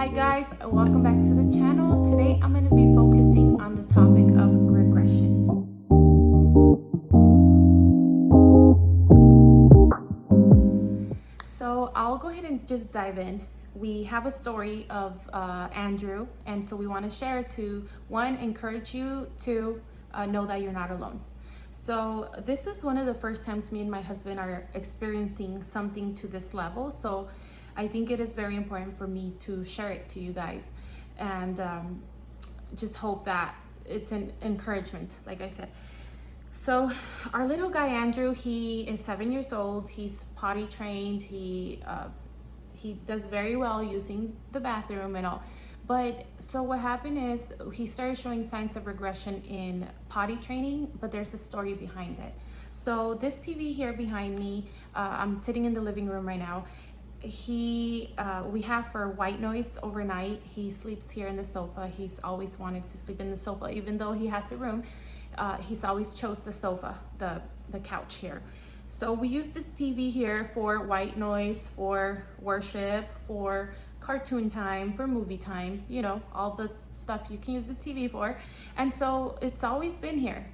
Hi guys, welcome back to the channel. Today I'm going to be focusing on the topic of regression. So I'll go ahead and just dive in. We have a story of Andrew, and so we want to share it to, one, encourage you to know that you're not alone. So this is one of the first times me and my husband are experiencing something to this level. So I think it is very important for me to share it to you guys, and just hope that it's an encouragement, like I said. So our little guy Andrew, he is 7 years old. He's potty trained. He does very well using the bathroom and all. But so what happened is he started showing signs of regression in potty training, but there's a story behind it. So this TV here behind me, I'm sitting in the living room right now. We have for white noise overnight. He sleeps here in the sofa. He's always wanted to sleep in the sofa, even though he has a room. He's always chose the sofa, the couch here. So we use this TV here for white noise, for worship, for cartoon time, for movie time, you know, all the stuff you can use the TV for. And so it's always been here,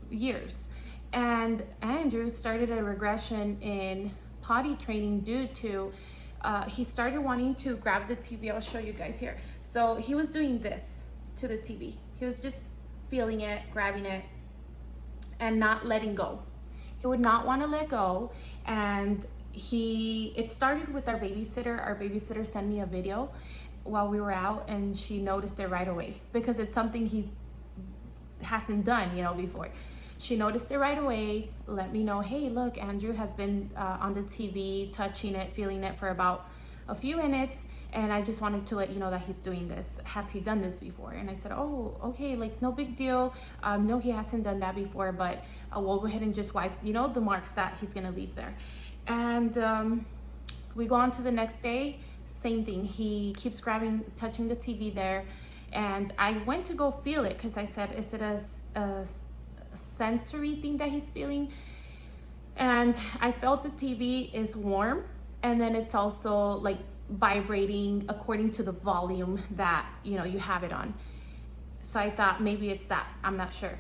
years. And Andrew started a regression in potty training due to he started wanting to grab the TV. I'll show you guys here. So he was doing this to the TV. He was just feeling it, grabbing it, and not letting go. He would not want to let go. And it started with our babysitter. Our babysitter sent me a video while we were out, and she noticed it right away because it's something he hasn't done, you know, before. She noticed it right away, let me know, hey, look, Andrew has been on the TV, touching it, feeling it for about a few minutes, and I just wanted to let you know that he's doing this. Has he done this before? And I said, oh, okay, like no big deal. No, he hasn't done that before, but we'll go ahead and just wipe, you know, the marks that he's gonna leave there. And we go on to the next day, same thing. He keeps grabbing, touching the TV there, and I went to go feel it because I said, is it a sensory thing that he's feeling? And I felt the TV is warm, and then it's also like vibrating according to the volume that, you know, you have it on. So I thought maybe it's that, I'm not sure.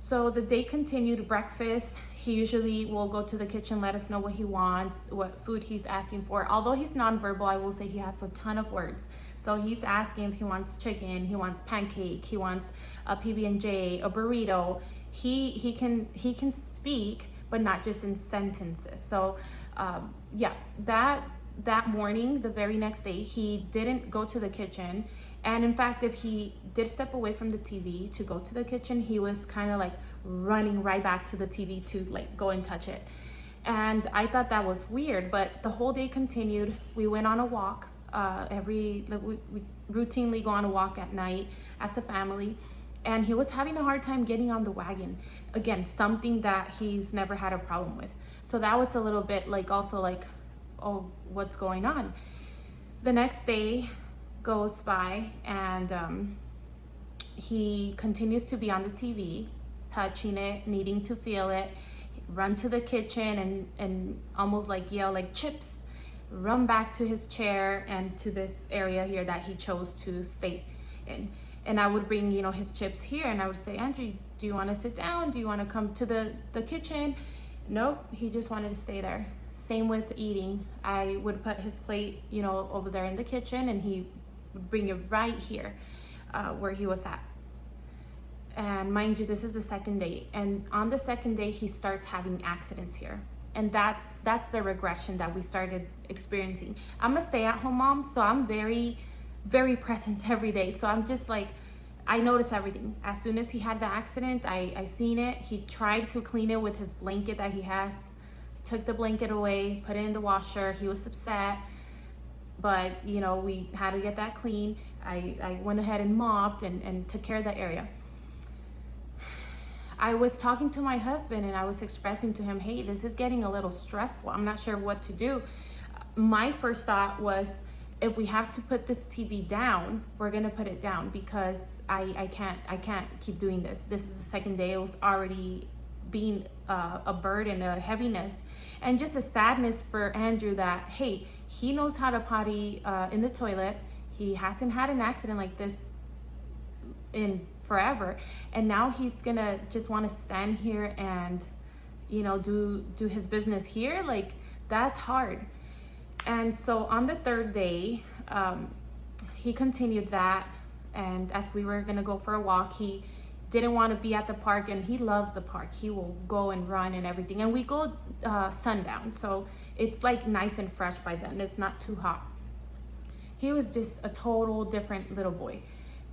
So the day continued. Breakfast, he usually will go to the kitchen, let us know what he wants, what food he's asking for. Although he's nonverbal, I will say he has a ton of words. So he's asking if he wants chicken, he wants pancake, he wants a PB&J, a burrito. He can speak, but not just in sentences. So yeah, that morning, the very next day, he didn't go to the kitchen. And in fact, if he did step away from the TV to go to the kitchen, he was kind of like running right back to the TV to like go and touch it. And I thought that was weird, but the whole day continued. We went on a walk. We routinely go on a walk at night as a family, and he was having a hard time getting on the wagon. Again, something that he's never had a problem with. So that was a little bit like also like, oh, what's going on? The next day goes by, and he continues to be on the TV, touching it, needing to feel it, run to the kitchen and almost like yell like chips, run back to his chair and to this area here that he chose to stay in. And I would bring, you know, his chips here, and I would say, Andrew, do you want to sit down? Do you want to come to the kitchen? Nope, he just wanted to stay there. Same with eating. I would put his plate, you know, over there in the kitchen, and he would bring it right here where he was at. And mind you, this is the second day. And on the second day, he starts having accidents here. And that's the regression that we started experiencing. I'm a stay-at-home mom, so I'm very, very present every day. So I'm just like, I notice everything. As soon as he had the accident, I seen it. He tried to clean it with his blanket that he has. Took the blanket away, put it in the washer. He was upset, but you know, we had to get that clean. I went ahead and mopped and took care of that area. I was talking to my husband, and I was expressing to him, hey, this is getting a little stressful. I'm not sure what to do. My first thought was, if we have to put this TV down, we're gonna put it down, because I can't keep doing this. This is the second day. It was already being a burden, a heaviness, and just a sadness for Andrew that, hey, He knows how to potty in the toilet. He hasn't had an accident like this in forever, and now he's gonna just want to stand here and, you know, do his business here. Like, that's hard. And so on the third day, he continued that, and as we were gonna go for a walk, he didn't want to be at the park, and he loves the park. He will go and run and everything, and we go sundown, so it's like nice and fresh by then. It's not too hot. He was just a total different little boy,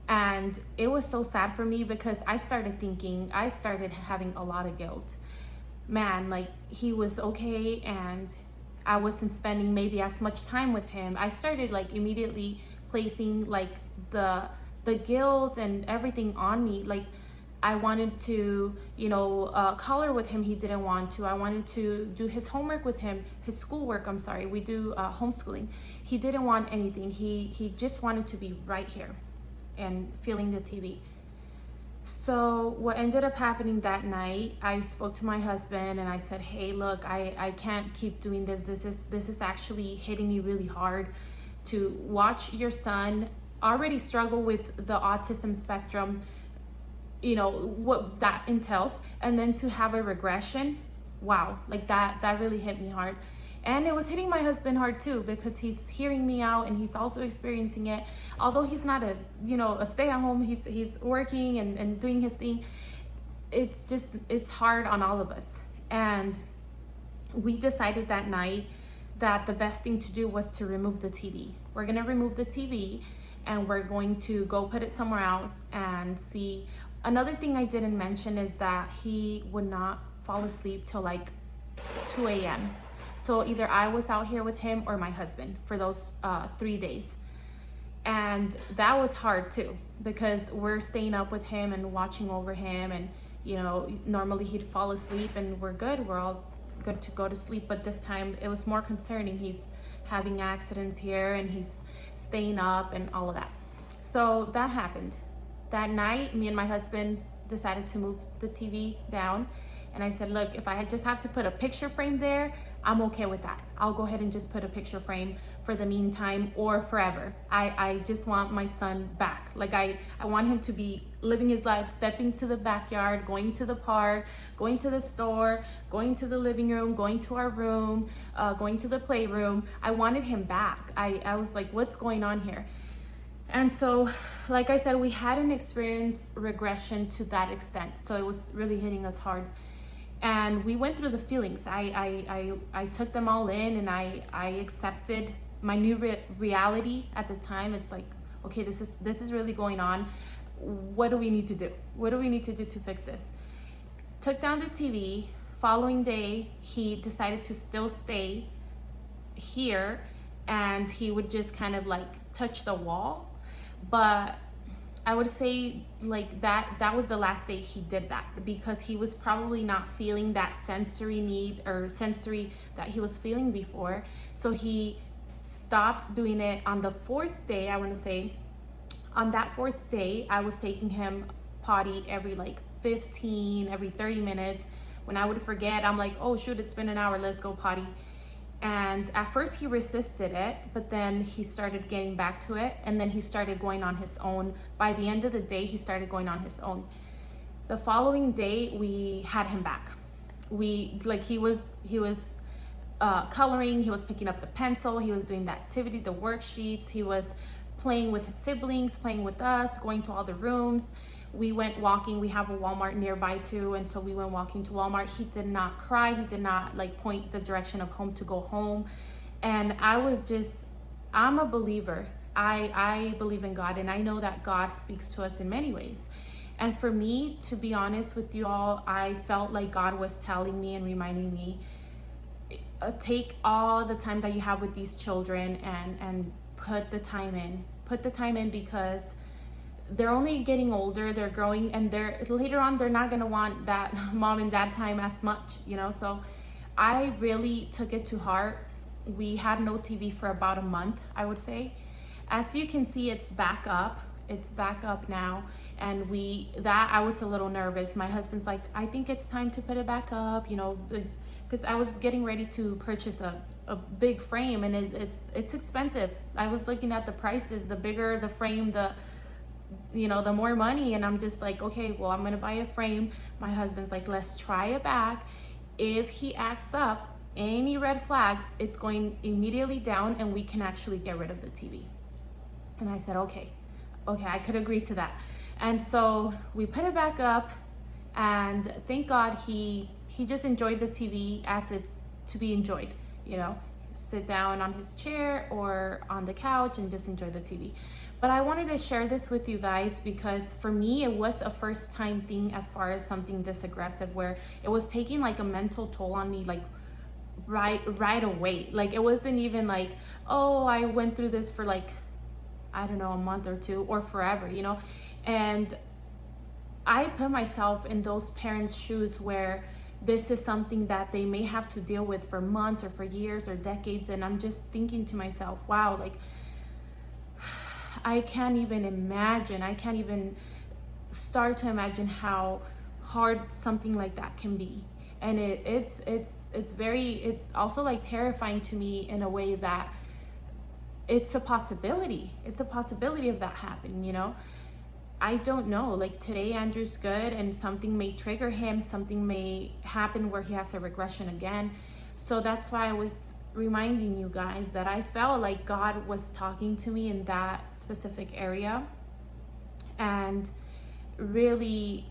and it was so sad for me because I started having a lot of guilt. Man, like, he was okay and I wasn't spending maybe as much time with him. I started like immediately placing like the guilt and everything on me. Like, I wanted to, you know, color with him. He didn't want to. I wanted to do his homework with him, his schoolwork. I'm sorry. We do homeschooling. He didn't want anything. He just wanted to be right here and feeling the TV. So what ended up happening that night, I spoke to my husband and I said, hey, look, I can't keep doing this. This is actually hitting me really hard to watch your son already struggle with the autism spectrum, you know, what that entails, and then to have a regression. Wow, like that really hit me hard. And it was hitting my husband hard too, because he's hearing me out and he's also experiencing it. Although he's not a stay-at-home, he's working and doing his thing. It's hard on all of us. And we decided that night that the best thing to do was to remove the TV. We're gonna remove the TV and we're going to go put it somewhere else and see. Another thing I didn't mention is that he would not fall asleep till like 2 a.m. So either I was out here with him or my husband for those 3 days. And that was hard too, because we're staying up with him and watching over him, and, you know, normally he'd fall asleep and we're good. We're all good to go to sleep. But this time it was more concerning. He's having accidents here and he's staying up and all of that. So that happened. That night, me and my husband decided to move the TV down. And I said, look, if I just have to put a picture frame there, I'm okay with that. I'll go ahead and just put a picture frame for the meantime or forever. I just want my son back. Like, I want him to be living his life, stepping to the backyard, going to the park, going to the store, going to the living room, going to our room, going to the playroom. I wanted him back. I was like, what's going on here? And so, like I said, we hadn't experienced regression to that extent. So it was really hitting us hard. And we went through the feelings. I took them all in, and I accepted my new reality at the time. It's like, okay, this is really going on. What do we need to do? What do we need to do to fix this? Took down the TV. Following day, he decided to still stay here, and he would just kind of like touch the wall. But I would say like that was the last day he did that, because he was probably not feeling that sensory need or sensory that he was feeling before. So he stopped doing it on the fourth day. I want to say on that fourth day, I was taking him potty every like every 30 minutes. When I would forget, I'm like, oh shoot, it's been an hour, let's go potty. And at first he resisted it, but then he started getting back to it, and then he started going on his own. By the end of the day, he started going on his own. The following day, we had him back. He was coloring, he was picking up the pencil, he was doing the activity, the worksheets, he was playing with his siblings, playing with us, going to all the rooms. We went walking. We have a Walmart nearby too, and so we went walking to Walmart. He did not cry. He did not like point the direction of home to go home. And I'm a believer. I believe in God, and I know that God speaks to us in many ways. And for me, to be honest with you all, I felt like God was telling me and reminding me, take all the time that you have with these children and put the time in. Put the time in, because they're only getting older, they're growing, and later on they're not gonna want that mom and dad time as much, you know? So I really took it to heart. We had no TV for about a month, I would say. As you can see, it's back up. It's back up now. And I was a little nervous. My husband's like, I think it's time to put it back up, because I was getting ready to purchase a big frame, and it's expensive. I was looking at the prices. The bigger the frame, the more money. And I'm just like, okay, well, I'm gonna buy a frame. My husband's like, let's try it back. If he acts up, any red flag, it's going immediately down, and we can actually get rid of the TV. And I said, okay, I could agree to that. And so we put it back up, and thank God he just enjoyed the TV as it's to be enjoyed, sit down on his chair or on the couch and just enjoy the TV. But I wanted to share this with you guys because for me, it was a first time thing as far as something this aggressive, where it was taking like a mental toll on me, like right away. Like it wasn't even like, oh, I went through this for like, I don't know, a month or two or forever, and I put myself in those parents' shoes where this is something that they may have to deal with for months or for years or decades. And I'm just thinking to myself, wow, like I can't even start to imagine how hard something like that can be. And it's also like terrifying to me in a way that it's a possibility of that happening. I don't know, like today Andrew's good and something may trigger him, something may happen where he has a regression again. So that's why I was reminding you guys that I felt like God was talking to me in that specific area, and really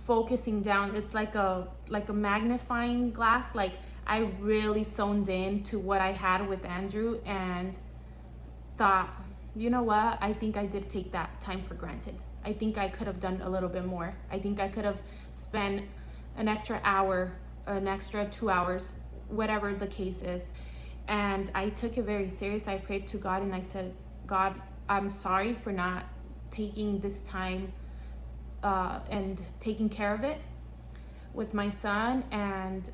focusing down. It's like a magnifying glass. Like I really zoned in to what I had with Andrew and thought, you know what, I think I did take that time for granted. I think I could have done a little bit more. I think I could have spent an extra hour, an extra 2 hours, whatever the case is. And I took it very serious. I prayed to God and I said, God, I'm sorry for not taking this time and taking care of it with my son, and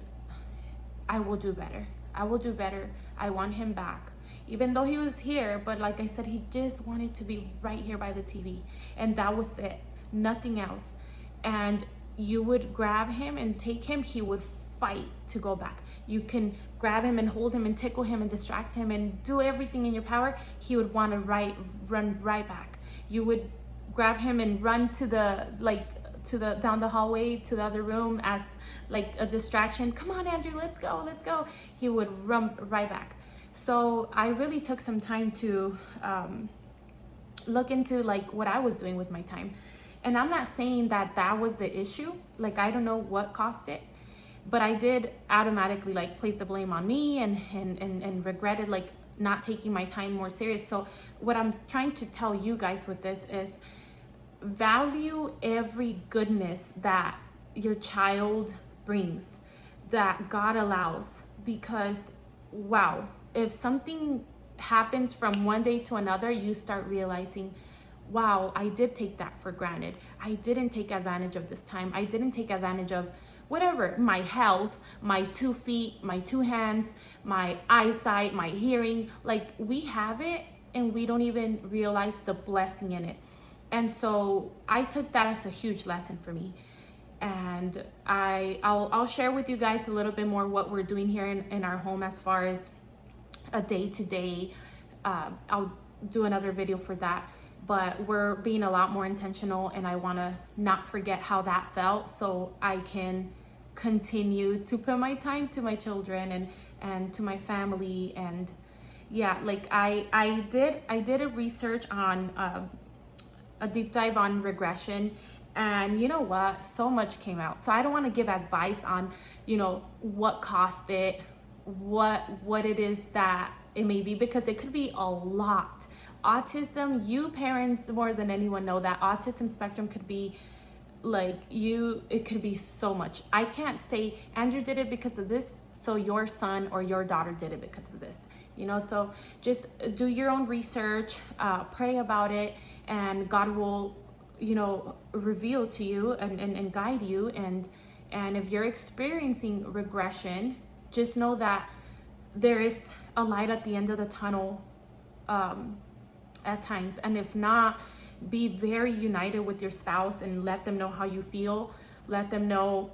I will do better. I want him back. Even though he was here, but like I said, he just wanted to be right here by the TV. And that was it, nothing else. And you would grab him and take him, he would fight to go back. You can grab him and hold him and tickle him and distract him and do everything in your power. He would want to run right back. You would grab him and run down the hallway to the other room as like a distraction. Come on, Andrew, let's go. He would run right back. So I really took some time to look into like what I was doing with my time. And I'm not saying that was the issue. Like, I don't know what caused it, but I did automatically like place the blame on me and regretted like not taking my time more serious. So what I'm trying to tell you guys with this is value every goodness that your child brings, that God allows, because wow, if something happens from one day to another, you start realizing, wow, I did take that for granted. I didn't take advantage of this time. I didn't take advantage of whatever, my health, my 2 feet, my 2 hands, my eyesight, my hearing. Like, we have it and we don't even realize the blessing in it. And so I took that as a huge lesson for me. And I'll share with you guys a little bit more what we're doing here in our home as far as a day-to-day. I'll do another video for that, but we're being a lot more intentional, and I want to not forget how that felt so I can continue to put my time to my children and to my family. And yeah, like I did a research on a deep dive on regression, and you know what, so much came out. So I don't want to give advice on what caused it, what it is that it may be, because it could be a lot. Autism, you parents more than anyone know that autism spectrum could be like it could be so much. I can't say Andrew did it because of this, so your son or your daughter did it because of this. So just do your own research, pray about it, and God will reveal to you and guide you. And if you're experiencing regression, just know that there is a light at the end of the tunnel at times. And if not, be very united with your spouse and let them know how you feel, let them know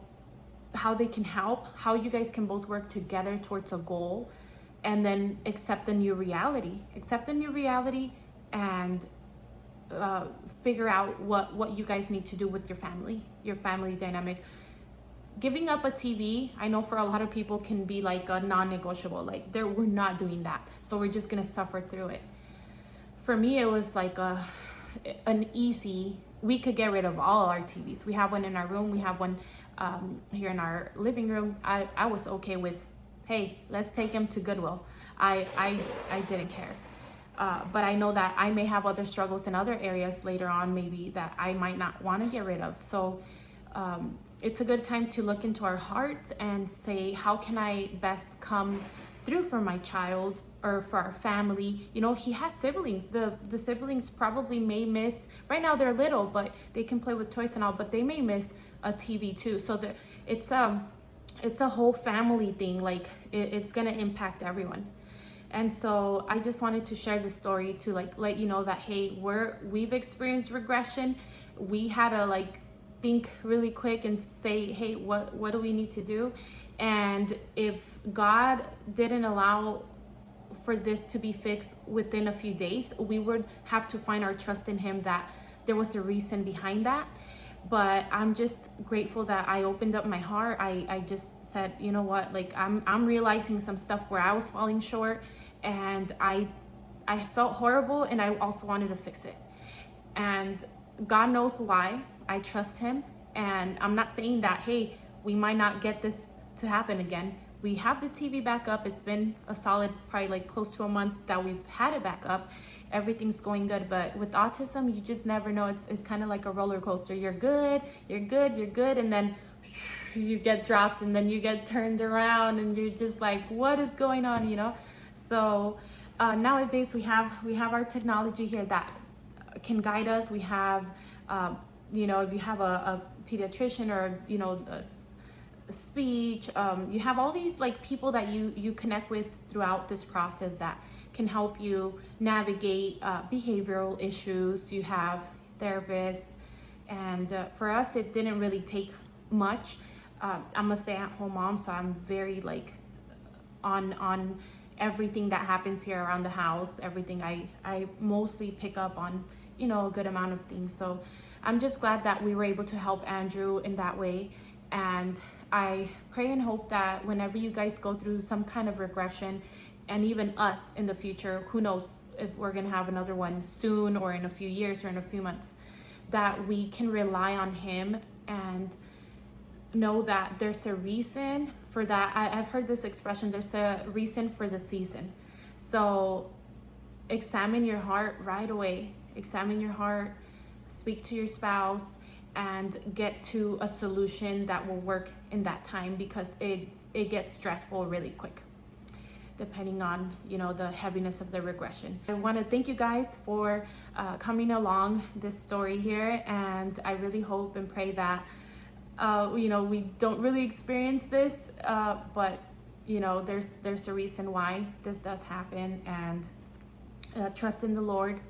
how they can help, how you guys can both work together towards a goal, and then accept the new reality. Accept the new reality and figure out what you guys need to do with your family dynamic. Giving up a TV, I know for a lot of people can be like a non-negotiable, like we're not doing that, so we're just gonna suffer through it. For me, it was like an easy, we could get rid of all our TVs. We have one in our room, we have one here in our living room. I was okay with, hey, let's take him to Goodwill. I didn't care. But I know that I may have other struggles in other areas later on, maybe that I might not want to get rid of. So it's a good time to look into our hearts and say, how can I best come through for my child or for our family? You know, he has siblings. The siblings probably may miss, right now they're little, but they can play with toys and all, but they may miss a TV too. So it's a whole family thing. Like it's gonna impact everyone. And so I just wanted to share this story to like let you know that, hey, we've experienced regression. We had to like think really quick and say, hey, what do we need to do? And if God didn't allow for this to be fixed within a few days, we would have to find our trust in him, that there was a reason behind that. But I'm just grateful that I opened up my heart. I just said, you know what, like I'm realizing some stuff where I was falling short, and I felt horrible, and I also wanted to fix it. And God knows why. I trust him, and I'm not saying that, hey, we might not get this to happen again. We have the TV back up. It's been a solid, probably like close to a month that we've had it back up. Everything's going good. But with autism, you just never know. It's kind of like a roller coaster. You're good, and then you get dropped, and then you get turned around, and you're just like, what is going on, you know? So nowadays we have our technology here that can guide us. We have you know, if you have a pediatrician or, you know, speech, you have all these like people that you connect with throughout this process that can help you navigate behavioral issues. You have therapists, and for us it didn't really take much. I'm a stay-at-home mom, so I'm very like on everything that happens here around the house. Everything I mostly pick up on, you know, a good amount of things. So I'm just glad that we were able to help Andrew in that way. And I pray and hope that whenever you guys go through some kind of regression, and even us in the future, who knows if we're gonna have another one soon or in a few years or in a few months, that we can rely on him and know that there's a reason for that. I've heard this expression, there's a reason for the season. So examine your heart right away. Examine your heart, speak to your spouse, and get to a solution that will work in that time, because it gets stressful really quick depending on, you know, the heaviness of the regression. I want to thank you guys for coming along this story here, and I really hope and pray that you know, we don't really experience this, but you know, there's a reason why this does happen. And trust in the Lord,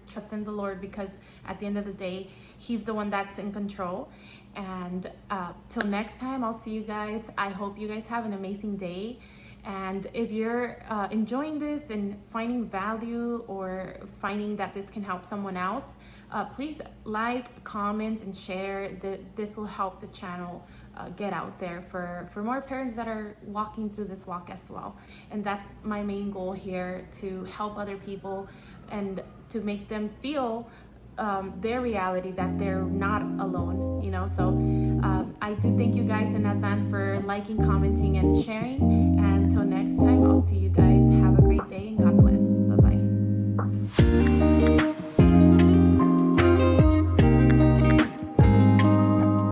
because at the end of the day, he's the one that's in control. And till next time, I'll see you guys. I hope you guys have an amazing day. And if you're enjoying this and finding value or finding that this can help someone else, please like, comment, and share. This will help the channel get out there for more parents that are walking through this walk as well. And that's my main goal here, to help other people and to make them feel their reality, that they're not alone, you know. So I do thank you guys in advance for liking, commenting, and sharing. And until next time, I'll see you guys. Have a great day, and God bless. Bye-bye.